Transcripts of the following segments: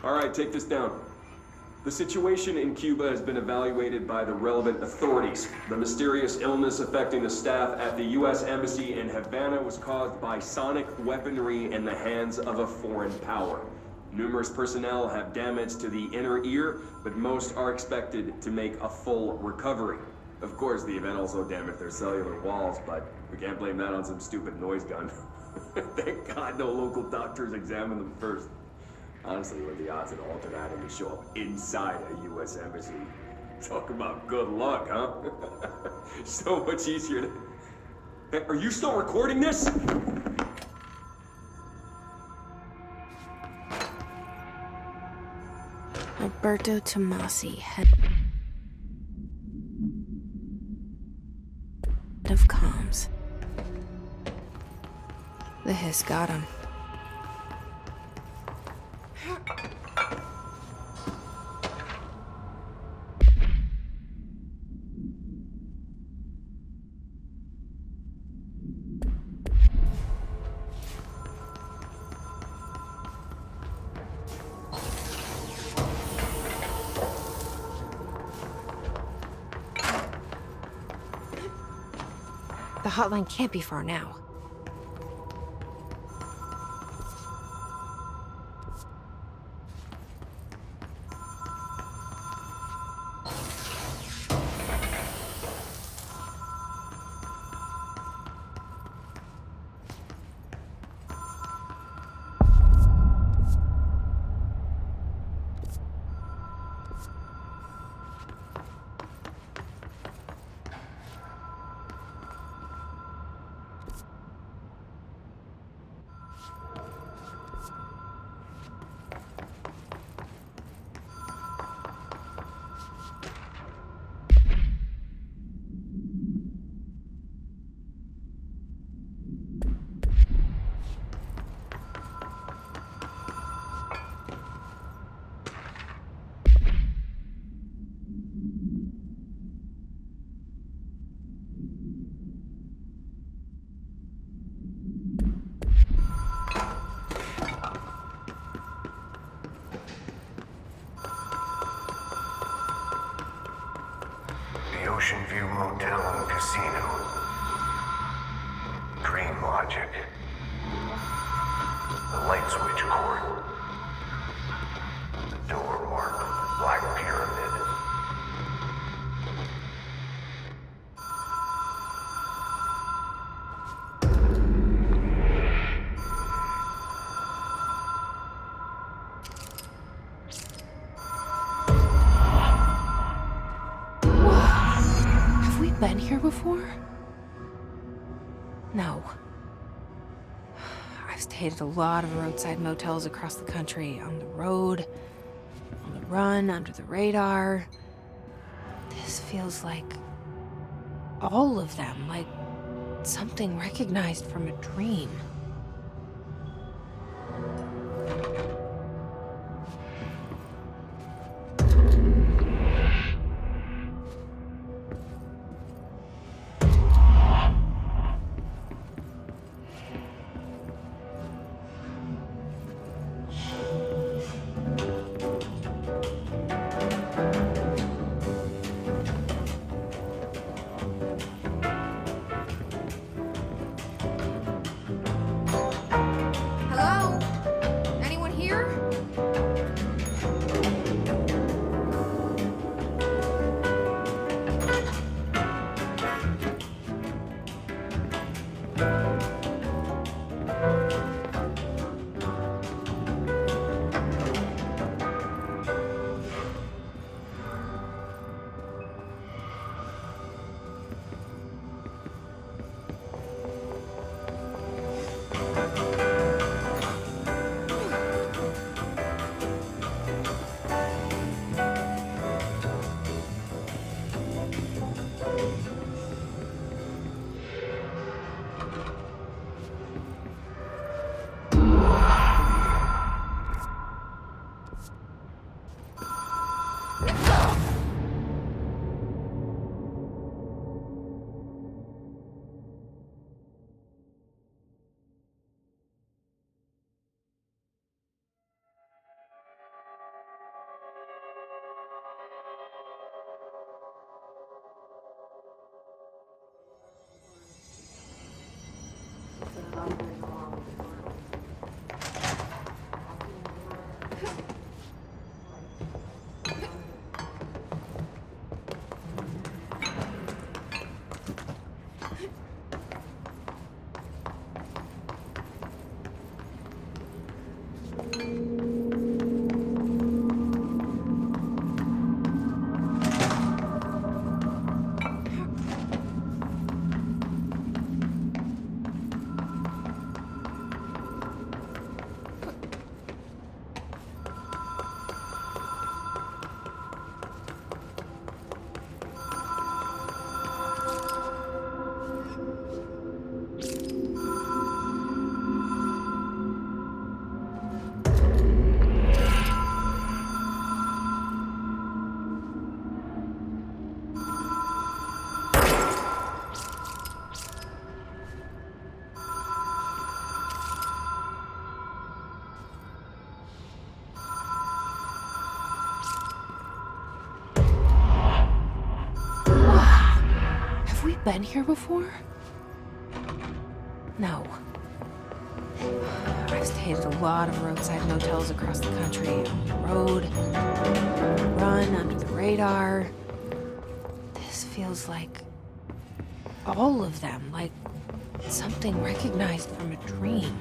All right, take this down. The situation in Cuba has been evaluated by the relevant authorities. The mysterious illness affecting the staff at the U.S. Embassy in Havana was caused by sonic weaponry in the hands of a foreign power. Numerous personnel have damage to the inner ear, but most are expected to make a full recovery. Of course, the event also damaged their cellular walls, but we can't blame that on some stupid noise gun. Thank God no local doctors examined them first. Honestly, what are the odds that an ultimatum would show up inside a U.S. embassy? Talk about good luck, huh? So much easier to... Hey, are you still recording this? Alberto Tomasi, head of comms. The hiss got him. The hotline can't be far now. Ocean View Motel and Casino. Dream Logic. The light switch cord. The door marked Black Pyramid. Been here before? No. I've stayed at a lot of roadside motels across the country, on the road, on the run, under the radar. This feels like all of them, like something recognized from a dream. Have we been here before? No. I've stayed at a lot of roadside motels across the country, on the road, on the run, under the radar. This feels like all of them, like something recognized from a dream.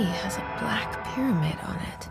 tree has a black pyramid on it.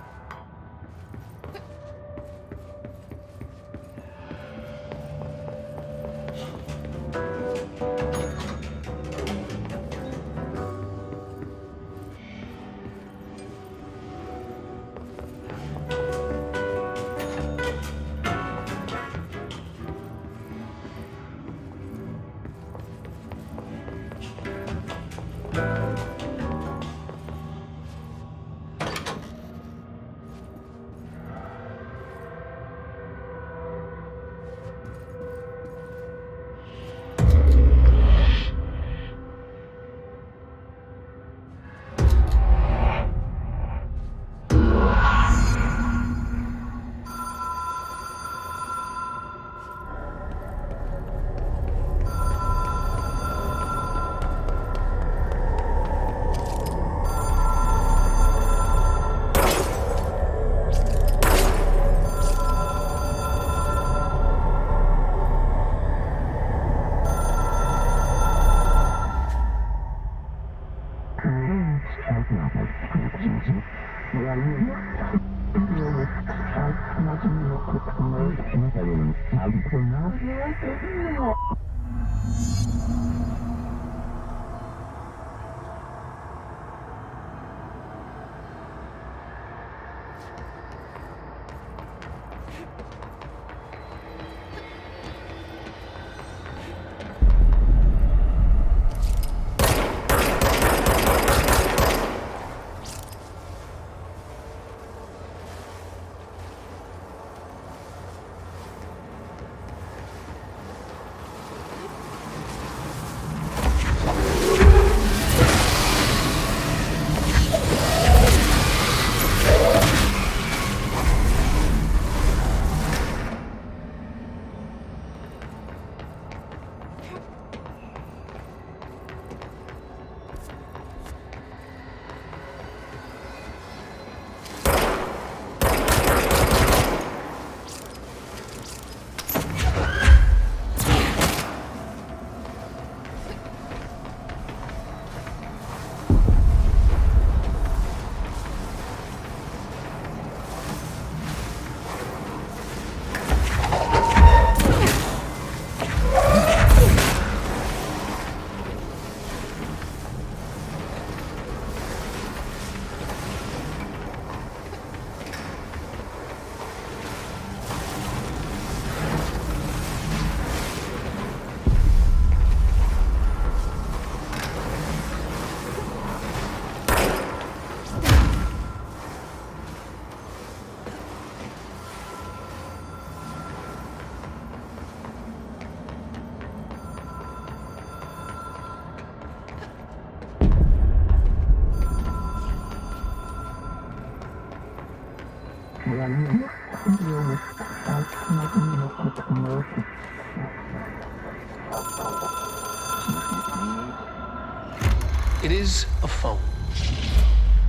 It is a phone.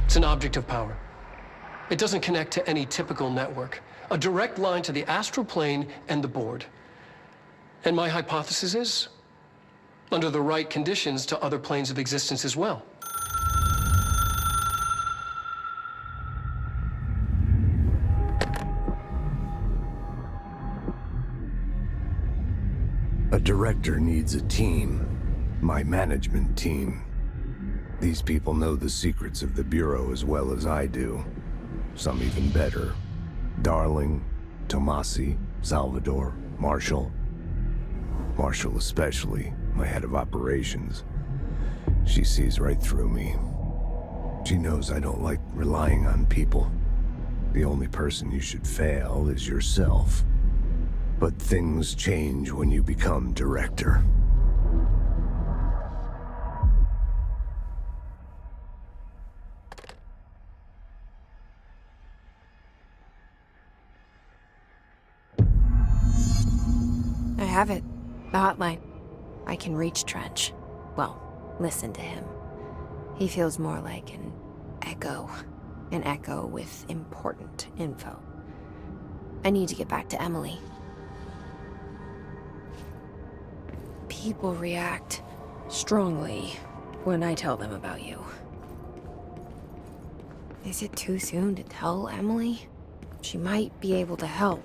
It's an object of power. It doesn't connect to any typical network. A direct line to the astral plane and the board. And my hypothesis is, under the right conditions, to other planes of existence as well. A director needs a team. My management team. These people know the secrets of the Bureau as well as I do. Some even better. Darling, Tomasi, Salvador, Marshall. Marshall especially, my head of operations. She sees right through me. She knows I don't like relying on people. The only person you should fail is yourself. But things change when you become director. I have it. The hotline. I can reach Trench. Well, listen to him. He feels more like an echo. An echo with important info. I need to get back to Emily. People react strongly when I tell them about you. Is it too soon to tell Emily? She might be able to help.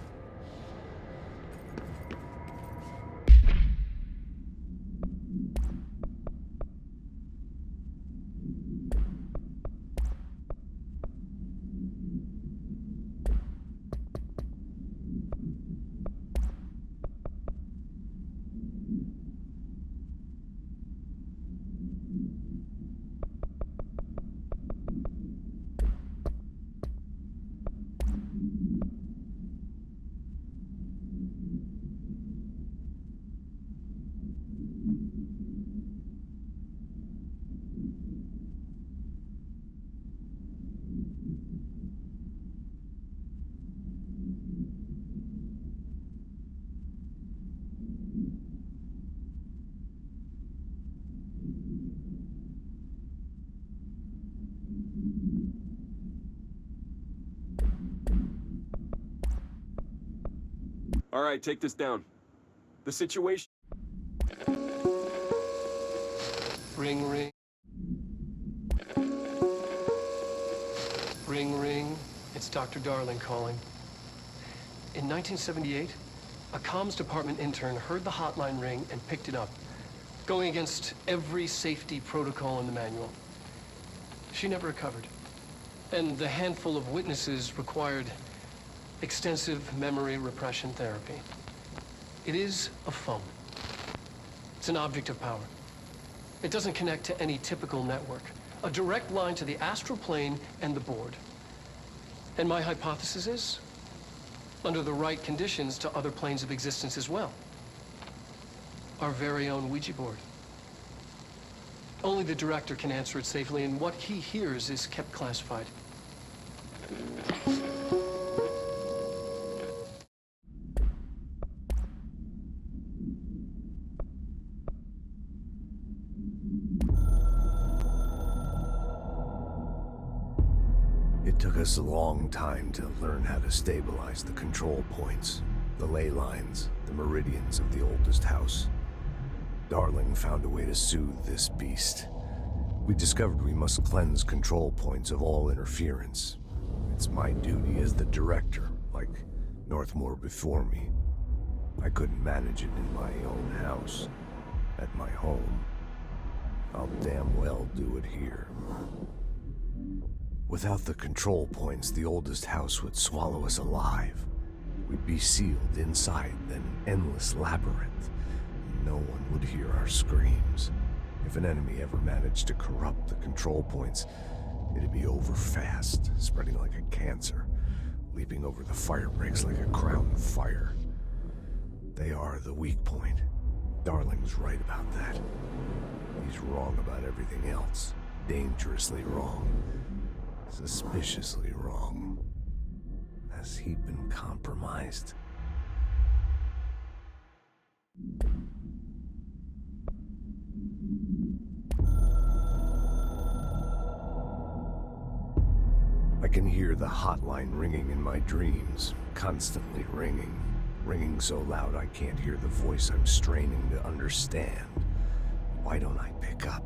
All right, take this down. The situation... Ring, ring. Ring, ring. It's Dr. Darling calling. In 1978, a comms department intern heard the hotline ring and picked it up, going against every safety protocol in the manual. She never recovered. And the handful of witnesses required extensive memory repression therapy. It is a phone. It's an object of power. It doesn't connect to any typical network. A direct line to the astral plane and the board. And my hypothesis is, under the right conditions, to other planes of existence as well. Our very own Ouija board. Only the director can answer it safely, and what he hears is kept classified. It took us a long time to learn how to stabilize the control points, the ley lines, the meridians of the oldest house. Darling found a way to soothe this beast. We discovered we must cleanse control points of all interference. It's my duty as the director, like Northmore before me. I couldn't manage it in my own house, at my home. I'll damn well do it here. Without the control points, the oldest house would swallow us alive. We'd be sealed inside an endless labyrinth. No one would hear our screams. If an enemy ever managed to corrupt the control points, it'd be over fast, spreading like a cancer, leaping over the fire breaks like a crown of fire. They are the weak point. Darling's right about that. He's wrong about everything else. Dangerously wrong. Suspiciously wrong. Has he been compromised? I can hear the hotline ringing in my dreams, constantly ringing. Ringing so loud I can't hear the voice I'm straining to understand. Why don't I pick up?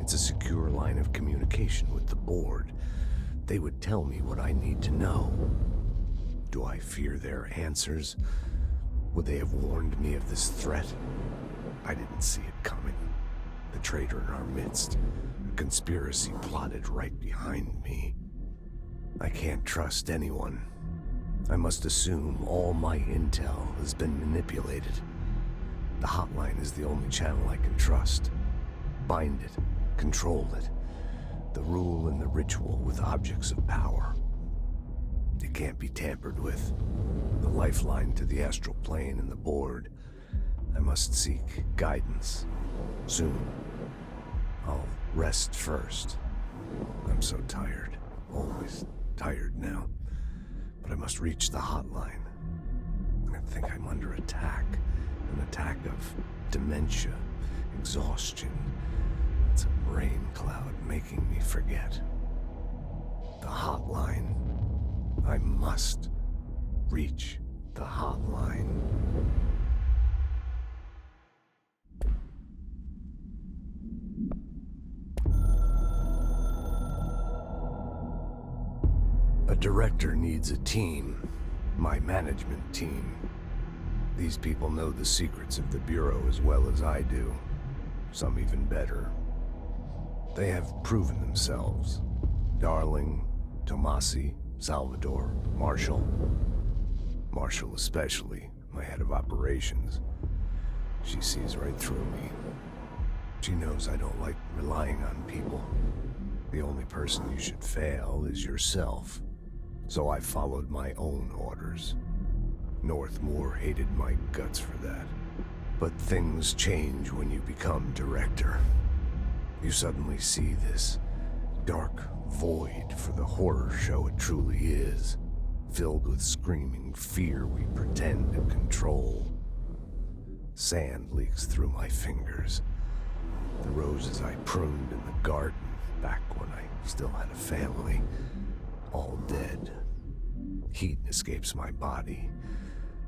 It's a secure line of communication with the board. They would tell me what I need to know. Do I fear their answers? Would they have warned me of this threat? I didn't see it coming. The traitor in our midst. A conspiracy plotted right behind me. I can't trust anyone. I must assume all my intel has been manipulated. The hotline is the only channel I can trust. Bind it, control it. The rule and the ritual with objects of power. It can't be tampered with. The lifeline to the astral plane and the board. I must seek guidance. Soon. I'll rest first. I'm so tired. Always tired now. But I must reach the hotline. I think I'm under attack. An attack of dementia, exhaustion. It's a brain cloud making me forget. The hotline. I must reach the hotline. director needs a team. My management team. These people know the secrets of the Bureau as well as I do. Some even better. They have proven themselves. Darling, Tomasi, Salvador, Marshall. Marshall especially, my head of operations. She sees right through me. She knows I don't like relying on people. The only person you should fail is yourself. So I followed my own orders. Northmore hated my guts for that. But things change when you become director. You suddenly see this dark void for the horror show it truly is, filled with screaming fear we pretend to control. Sand leaks through my fingers. The roses I pruned in the garden back when I still had a family, all dead. Heat escapes my body.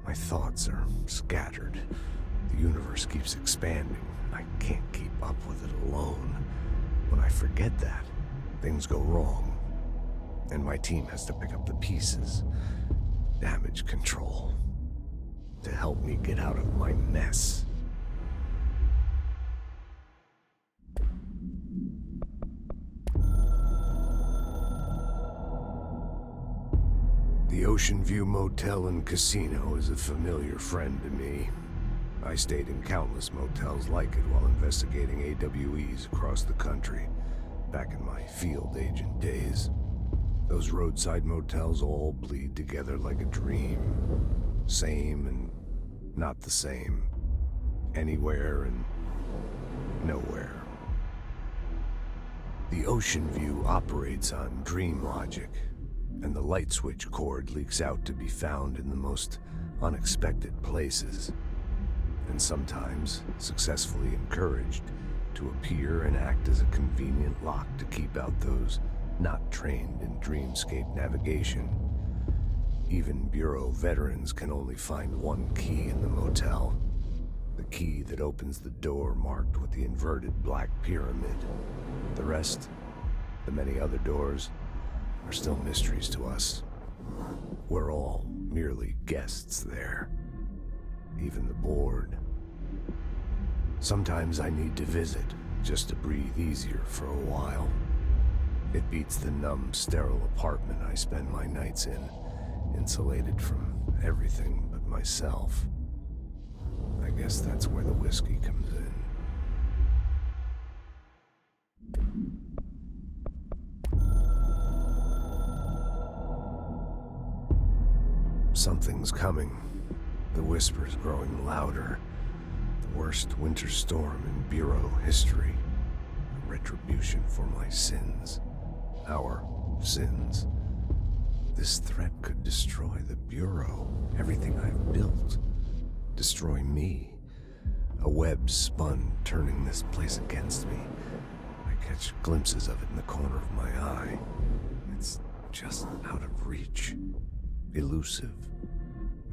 My thoughts are scattered. The universe keeps expanding, and I can't keep up with it alone. When I forget that, things go wrong. And my team has to pick up the pieces. Damage control. To help me get out of my mess. The Ocean View Motel and Casino is a familiar friend to me. I stayed in countless motels like it while investigating AWEs across the country, back in my field agent days. Those roadside motels all bleed together like a dream. Same and not the same. Anywhere and nowhere. The Ocean View operates on dream logic, and the light switch cord leaks out to be found in the most unexpected places, and sometimes successfully encouraged to appear and act as a convenient lock to keep out those not trained in dreamscape navigation. Even Bureau veterans can only find one key in the motel. The key that opens the door marked with the inverted black pyramid. The rest, the many other doors, are still mysteries to us. We're all merely guests there. Even the board. Sometimes I need to visit, just to breathe easier for a while. It beats the numb, sterile apartment I spend my nights in, insulated from everything but myself. I guess that's where the whiskey comes in. Something's coming. The whispers growing louder. The worst winter storm in Bureau history. A retribution for my sins. Our sins. This threat could destroy the Bureau. Everything I've built. Destroy me. A web spun, turning this place against me. I catch glimpses of it in the corner of my eye. It's just out of reach. Elusive.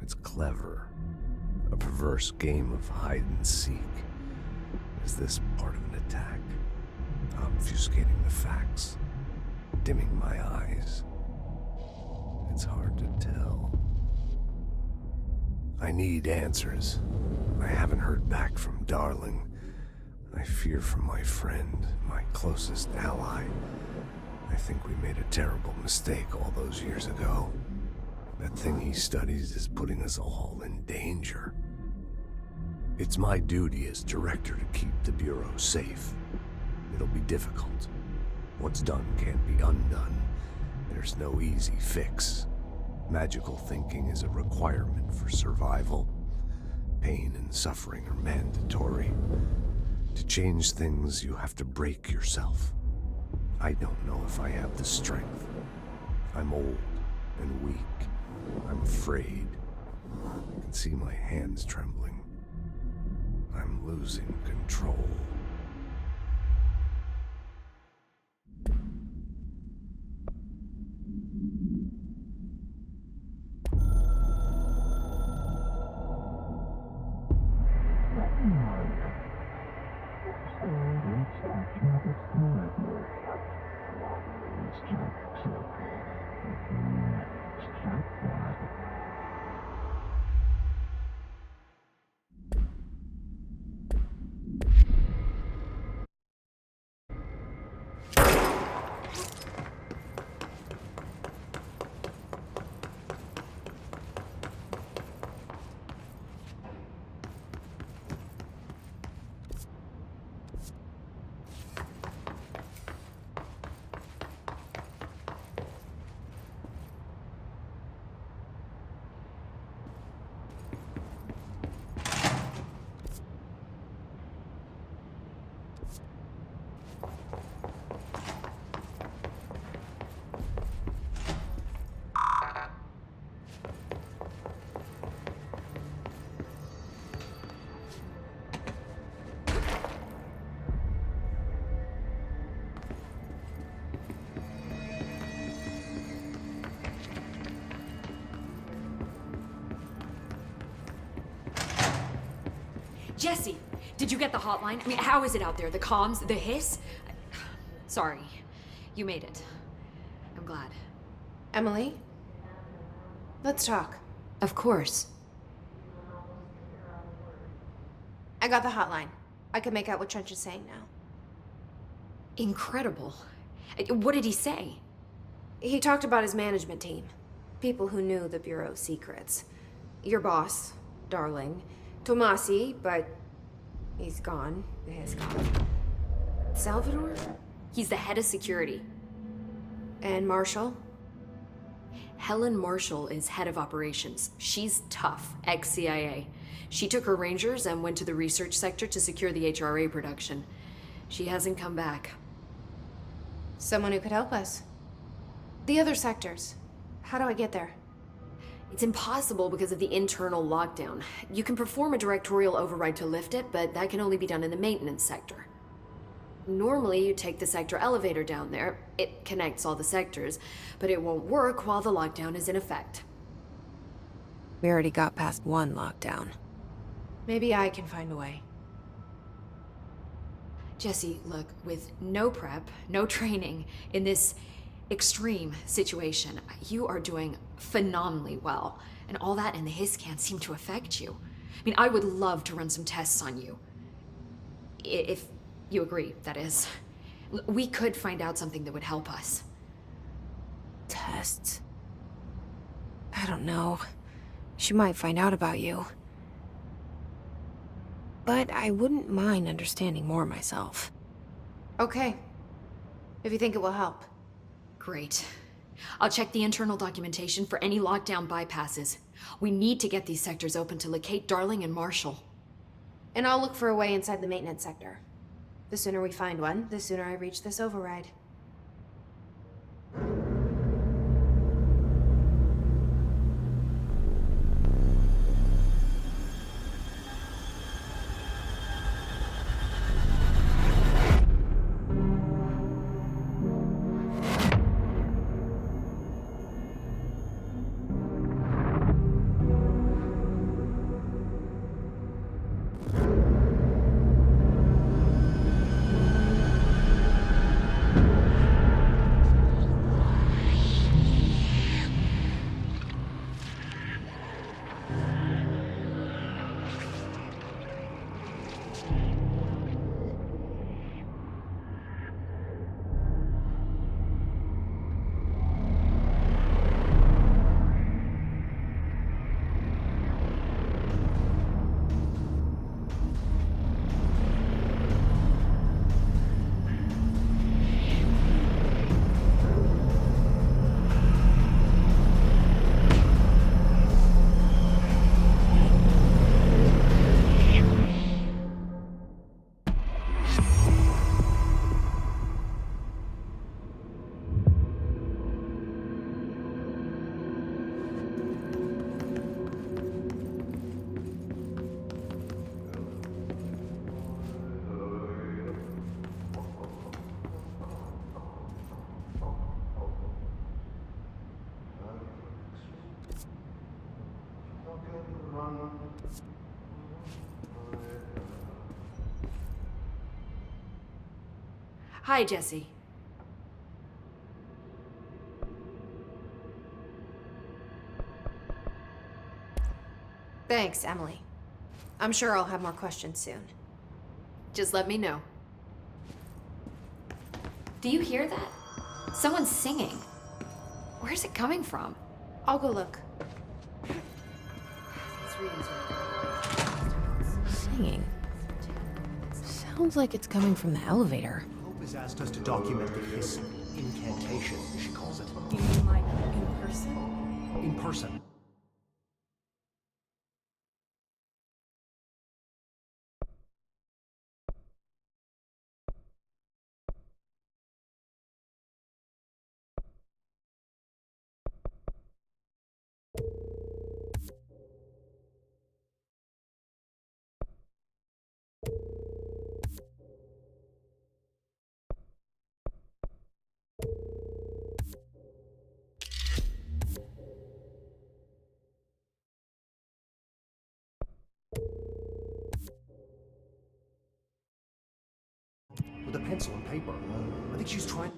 It's clever. A perverse game of hide and seek. Is this part of an attack? Obfuscating the facts. Dimming my eyes. It's hard to tell. I need answers. I haven't heard back from Darling. I fear for my friend, my closest ally. I think we made a terrible mistake all those years ago. That thing he studies is putting us all in danger. It's my duty as director to keep the Bureau safe. It'll be difficult. What's done can't be undone. There's no easy fix. Magical thinking is a requirement for survival. Pain and suffering are mandatory. To change things, you have to break yourself. I don't know if I have the strength. I'm old and weak. I'm afraid. I can see my hands trembling. I'm losing control. Jesse, did you get the hotline? I mean, how is it out there? The comms, the hiss? Sorry, you made it. I'm glad. Emily? Let's talk. Of course. I got the hotline. I can make out what Trench is saying now. Incredible. What did he say? He talked about his management team. People who knew the Bureau's secrets. Your boss, Darling. Tomasi, but he's gone. He's gone. Salvador? He's the head of security. And Marshall? Helen Marshall is head of operations. She's tough, ex-CIA. She took her Rangers and went to the research sector to secure the HRA production. She hasn't come back. Someone who could help us. The other sectors. How do I get there? It's impossible because of the internal lockdown. You can perform a directorial override to lift it, but that can only be done in the maintenance sector. Normally, you take the sector elevator down there. It connects all the sectors, but it won't work while the lockdown is in effect. We already got past one lockdown. Maybe I can find a way. Jesse, look, with no prep, no training, in this extreme situation, you are doing phenomenally well. And all that and the hiss can't seem to affect you. I mean, I would love to run some tests on you. If you agree, that is. We could find out something that would help us. Tests? I don't know. She might find out about you. But I wouldn't mind understanding more myself. Okay. If you think it will help. Great. I'll check the internal documentation for any lockdown bypasses. We need to get these sectors open to locate Darling and Marshall. And I'll look for a way inside the maintenance sector. The sooner we find one, the sooner I reach this override. Hi, Jesse. Thanks, Emily. I'm sure I'll have more questions soon. Just let me know. Do you hear that? Someone's singing. Where's it coming from? I'll go look. Singing. Sounds like it's coming from the elevator. Hope has asked us to document the Hiss incantation, she calls it. You mean like in person? In person. With a pencil and paper. I think she's trying...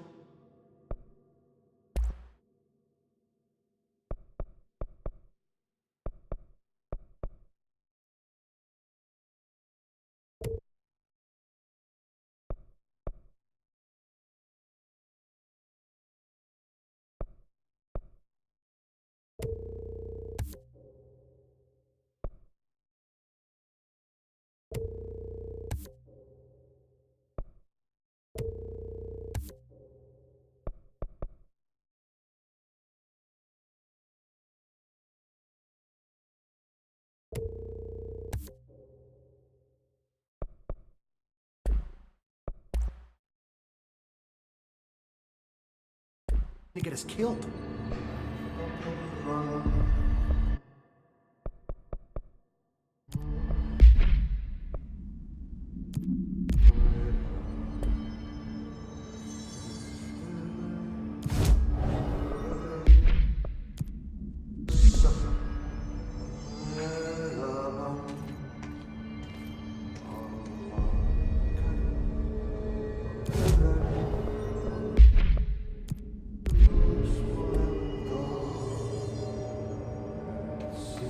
to get us killed.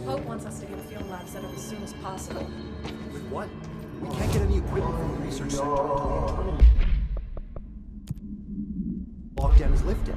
Hope wants us to get a field lab set up as soon as possible. With what? We can't get any equipment from the research center until the internal lockdown is lifted.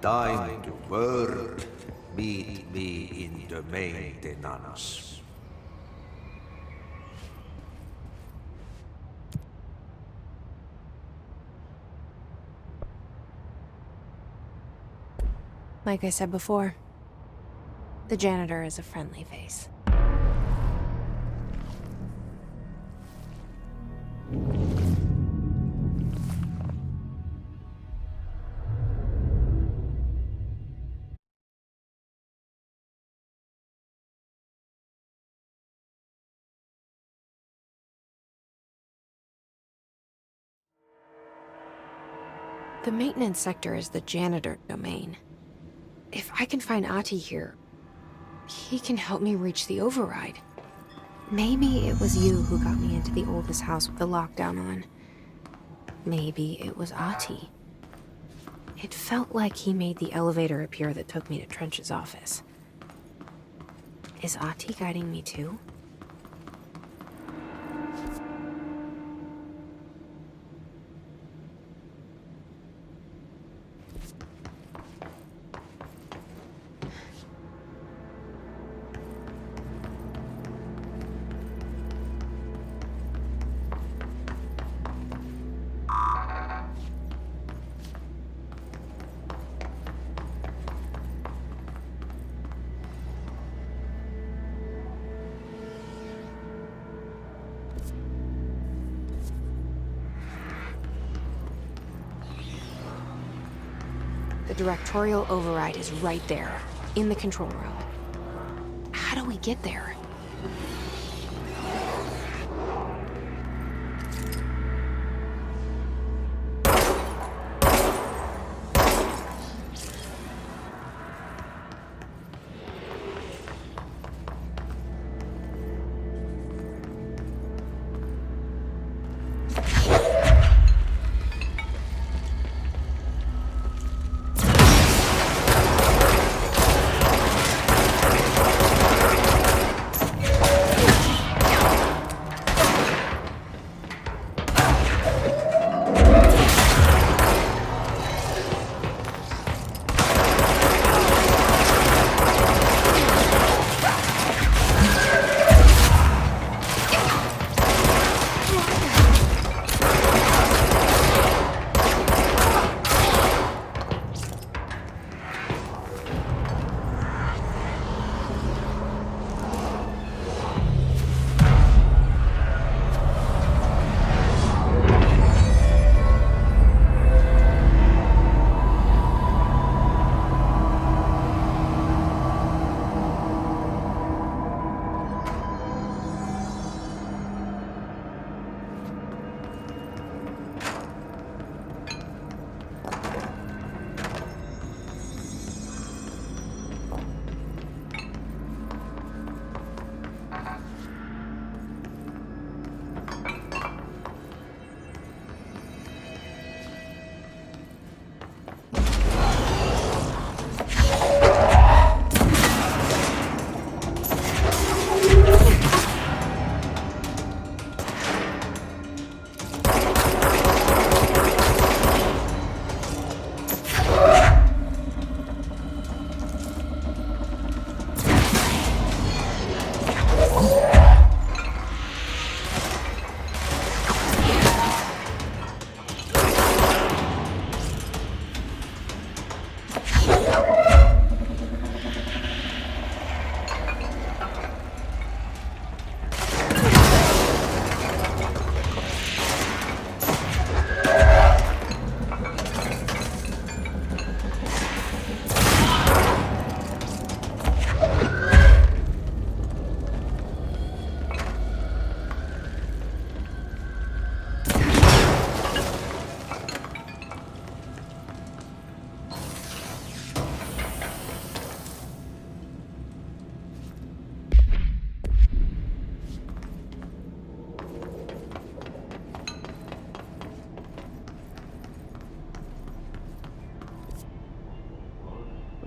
Time to work, Meet me in the maintenance. Like I said before, the janitor is a friendly face. The maintenance sector is the janitor domain. If I can find Ahti here, he can help me reach the override. Maybe it was you who got me into the oldest house with the lockdown on. Maybe it was Ahti. It felt like he made the elevator appear that took me to Trench's office. Is Ahti guiding me too? The directorial override is right there, in the control room. How do we get there?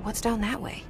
What's down that way?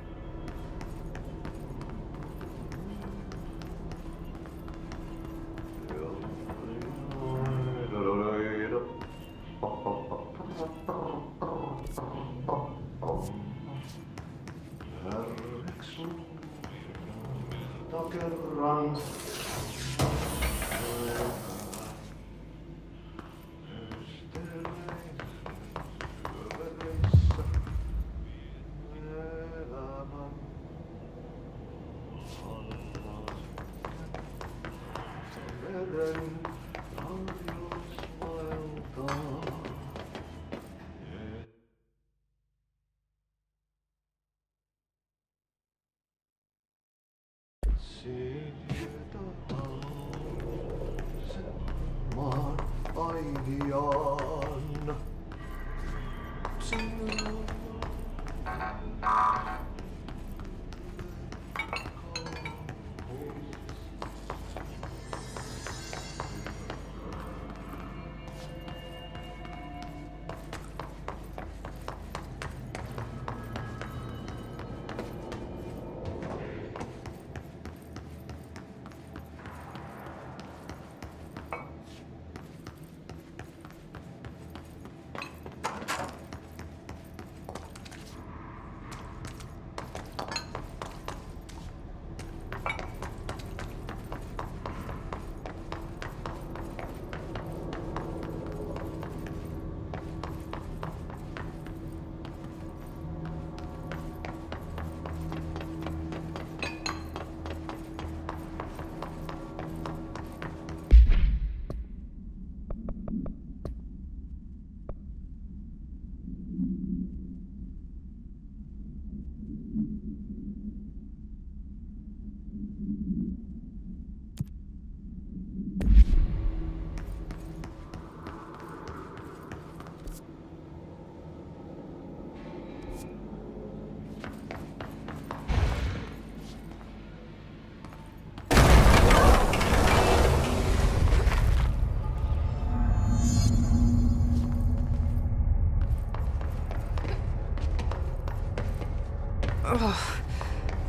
Ugh,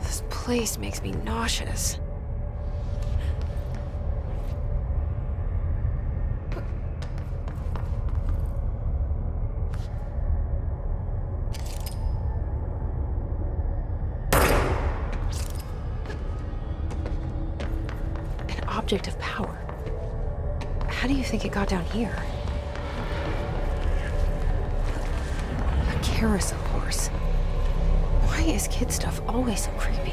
this place makes me nauseous. An object of power. How do you think it got down here? A carousel horse. Why is kid stuff always so creepy?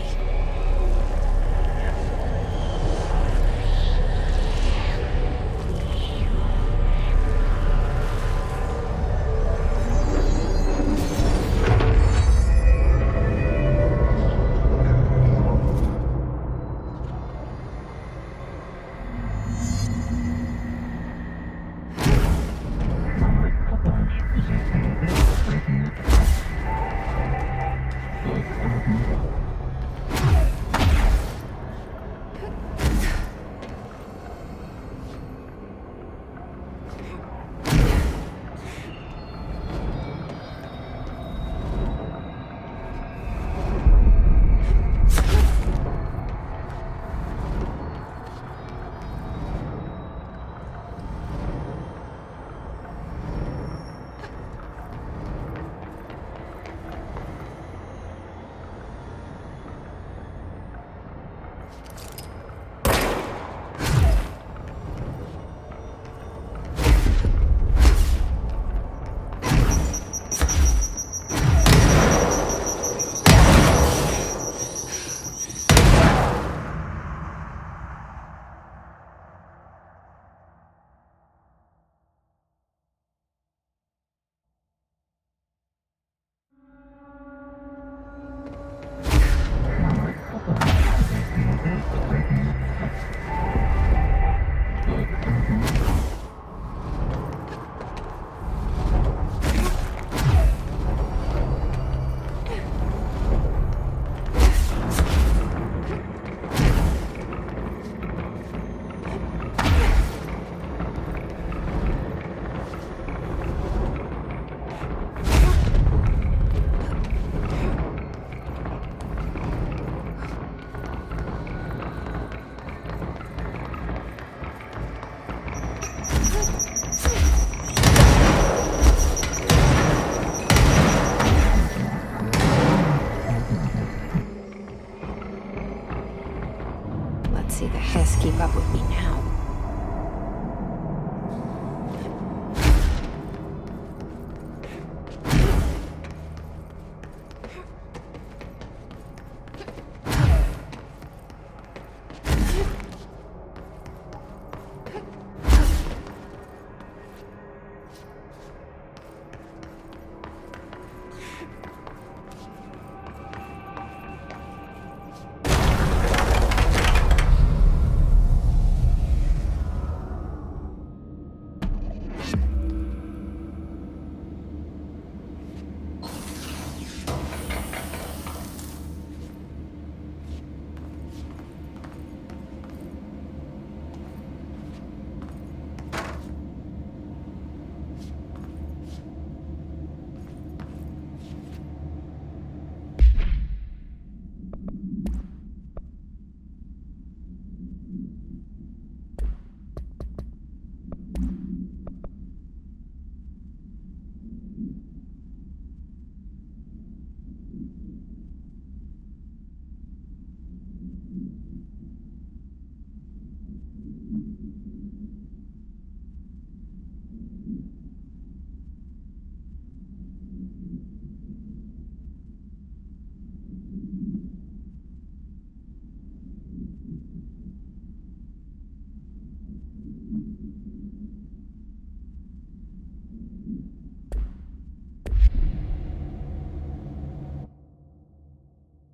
Can't see the Hiss keep up with me now.